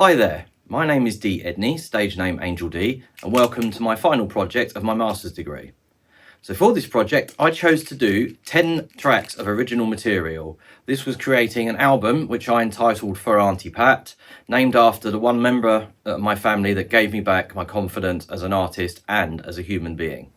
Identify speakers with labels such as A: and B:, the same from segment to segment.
A: Hi there, my name is D. Edney, stage name Angel D, and welcome to my final project of my master's degree. So for this project, I chose to do 10 tracks of original material. This was creating an album which I entitled For Aunty Pat, named after the one member of my family that gave me back my confidence as an artist and as a human being.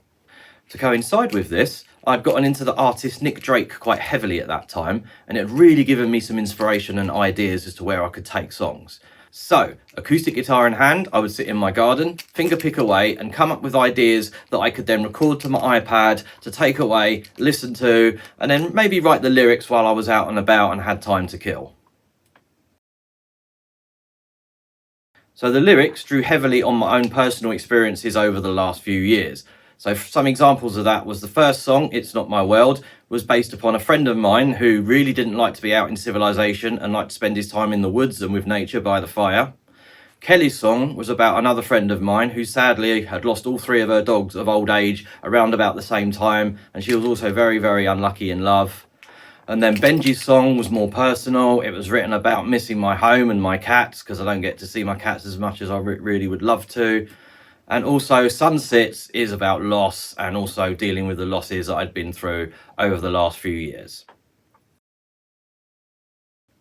A: To coincide with this, I'd gotten into the artist Nick Drake quite heavily at that time, and it had really given me some inspiration and ideas as to where I could take songs. So, acoustic guitar in hand, I would sit in my garden, finger pick away, and come up with ideas that I could then record to my iPad to take away, listen to, and then maybe write the lyrics while I was out and about and had time to kill. So the lyrics drew heavily on my own personal experiences over the last few years. So some examples of that was the first song, It's Not My World, was based upon a friend of mine who really didn't like to be out in civilization and liked to spend his time in the woods and with nature by the fire. Kelly's song was about another friend of mine who sadly had lost all three of her dogs of old age around about the same time, and she was also very, very unlucky in love. And then Benji's song was more personal. It was written about missing my home and my cats, because I don't get to see my cats as much as I really would love to. And also Sunsets is about loss and also dealing with the losses that I'd been through over the last few years.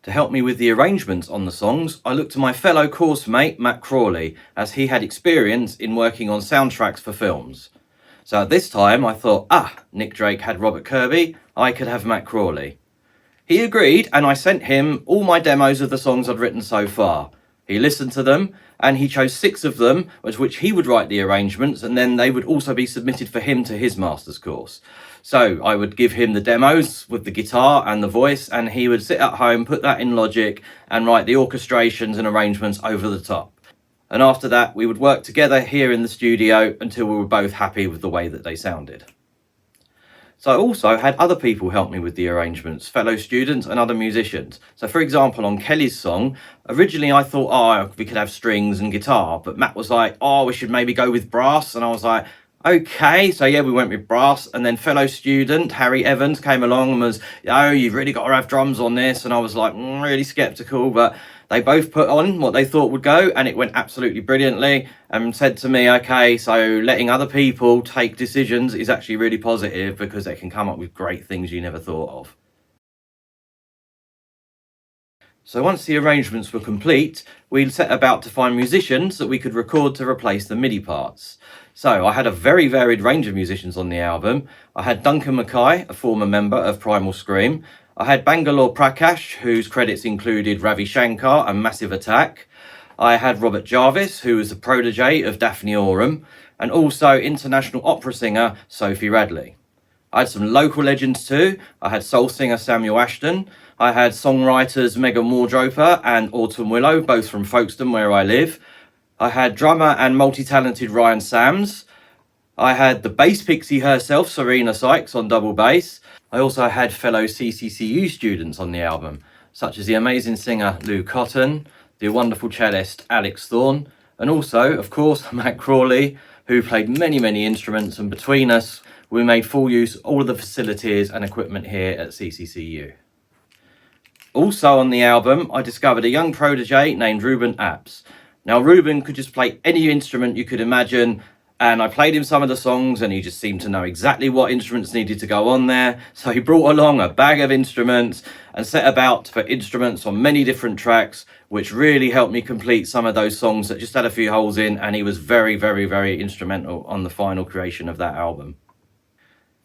A: To help me with the arrangements on the songs, I looked to my fellow course mate Matt Crawley, as he had experience in working on soundtracks for films. So at this time I thought, Nick Drake had Robert Kirby, I could have Matt Crawley. He agreed, and I sent him all my demos of the songs I'd written so far. He listened to them, and he chose 6 of them, which he would write the arrangements, and then they would also be submitted for him to his master's course. So I would give him the demos with the guitar and the voice, and he would sit at home, put that in Logic, and write the orchestrations and arrangements over the top. And after that, we would work together here in the studio until we were both happy with the way that they sounded. So I also had other people help me with the arrangements, fellow students and other musicians. So for example, on Kelly's song, originally I thought, we could have strings and guitar, but Matt was like, we should maybe go with brass. And I was like, okay. So yeah, we went with brass, and then fellow student Harry Evans came along and was, you've really got to have drums on this. And I was like, really skeptical, but they both put on what they thought would go, and it went absolutely brilliantly, and said to me, okay, so letting other people take decisions is actually really positive, because they can come up with great things you never thought of. So once the arrangements were complete, we set about to find musicians that we could record to replace the MIDI parts. So I had a very varied range of musicians on the album. I had Duncan Mackay, a former member of Primal Scream. I had Bangalore Prakash, whose credits included Ravi Shankar and Massive Attack. I had Robert Jarvis, who was a protege of Daphne Oram, and also international opera singer Sophie Radley. I had some local legends too. I had soul singer Samuel Ashton. I had songwriters Megan Wardroper and Autumn Willow, both from Folkestone, where I live. I had drummer and multi-talented Ryan Sams. I had the bass pixie herself, Serena Sykes, on double bass. I also had fellow CCCU students on the album, such as the amazing singer Lou Cotton, the wonderful cellist Alex Thorne, and also, of course, Matt Crawley, who played many, many instruments, and between us, we made full use of all of the facilities and equipment here at CCCU. Also on the album, I discovered a young protege named Ruben Apps. Now, Ruben could just play any instrument you could imagine, and I played him some of the songs, and he just seemed to know exactly what instruments needed to go on there. So he brought along a bag of instruments and set about to put instruments on many different tracks, which really helped me complete some of those songs that just had a few holes in, and he was very, very, very instrumental on the final creation of that album.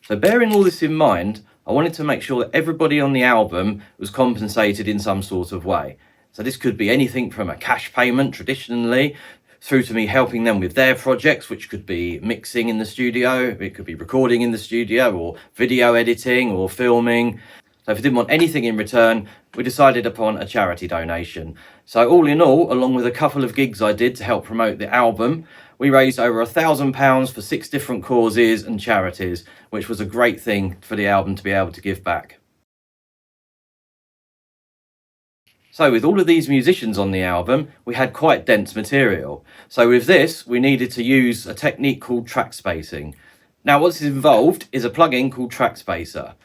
A: So bearing all this in mind, I wanted to make sure that everybody on the album was compensated in some sort of way. So this could be anything from a cash payment traditionally, through to me helping them with their projects, which could be mixing in the studio, it could be recording in the studio, or video editing or filming. So if I didn't want anything in return, we decided upon a charity donation. So all in all, along with a couple of gigs I did to help promote the album, we raised over £1,000 for 6 different causes and charities, which was a great thing for the album to be able to give back. So with all of these musicians on the album, we had quite dense material. So with this, we needed to use a technique called track spacing. Now what's involved is a plugin called Track Spacer.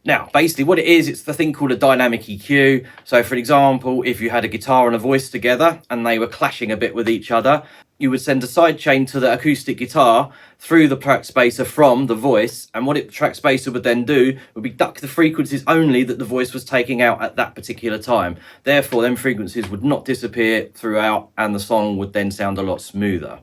A: Now, basically what it is, it's the thing called a dynamic EQ. So for example, if you had a guitar and a voice together and they were clashing a bit with each other, you would send a sidechain to the acoustic guitar through the track spacer from the voice, and what the track spacer would then do would be duck the frequencies only that the voice was taking out at that particular time. Therefore, them frequencies would not disappear throughout, and the song would then sound a lot smoother.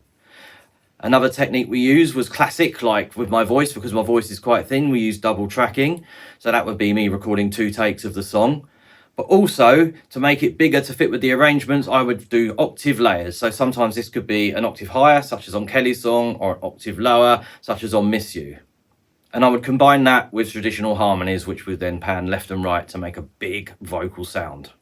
A: Another technique we use was classic, like with my voice, because my voice is quite thin, we use double tracking. So that would be me recording 2 takes of the song. But also, to make it bigger to fit with the arrangements, I would do octave layers. So sometimes this could be an octave higher, such as on Kelly's song, or an octave lower, such as on Miss You. And I would combine that with traditional harmonies, which would then pan left and right to make a big vocal sound.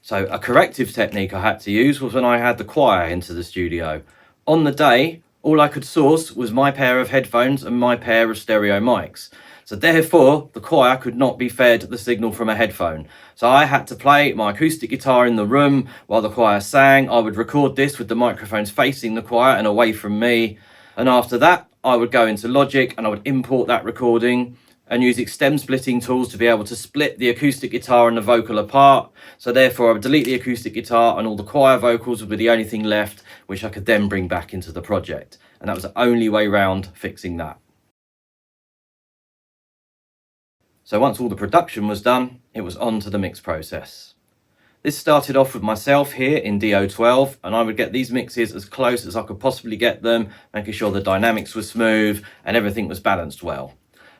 A: So a corrective technique I had to use was when I had the choir into the studio. On the day, all I could source was my pair of headphones and my pair of stereo mics. So therefore, the choir could not be fed the signal from a headphone. So I had to play my acoustic guitar in the room while the choir sang. I would record this with the microphones facing the choir and away from me. And after that, I would go into Logic and I would import that recording and use stem splitting tools to be able to split the acoustic guitar and the vocal apart. So therefore, I would delete the acoustic guitar and all the choir vocals would be the only thing left, which I could then bring back into the project. And that was the only way round fixing that. So once all the production was done, it was on to the mix process. This started off with myself here in DO12, and I would get these mixes as close as I could possibly get them, making sure the dynamics were smooth and everything was balanced well.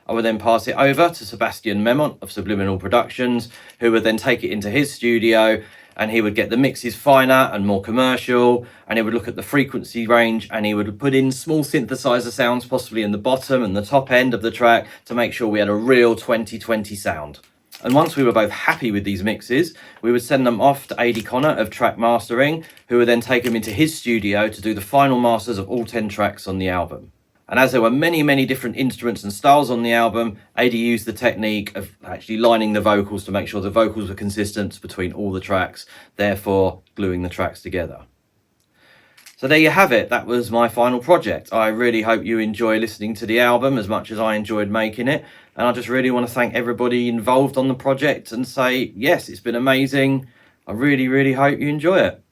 A: I would then pass it over to Sebastian Memont of Subliminal Productions, who would then take it into his studio, and he would get the mixes finer and more commercial, and he would look at the frequency range, and he would put in small synthesizer sounds possibly in the bottom and the top end of the track to make sure we had a real 2020 sound. And once we were both happy with these mixes, we would send them off to AD Connor of Track Mastering, who would then take them into his studio to do the final masters of all 10 tracks on the album. And as there were many different instruments and styles on the album, AD used the technique of actually lining the vocals to make sure the vocals were consistent between all the tracks, therefore gluing the tracks together. So there you have it. That was my final project. I really hope you enjoy listening to the album as much as I enjoyed making it. And I just really want to thank everybody involved on the project and say, yes, it's been amazing. I really hope you enjoy it.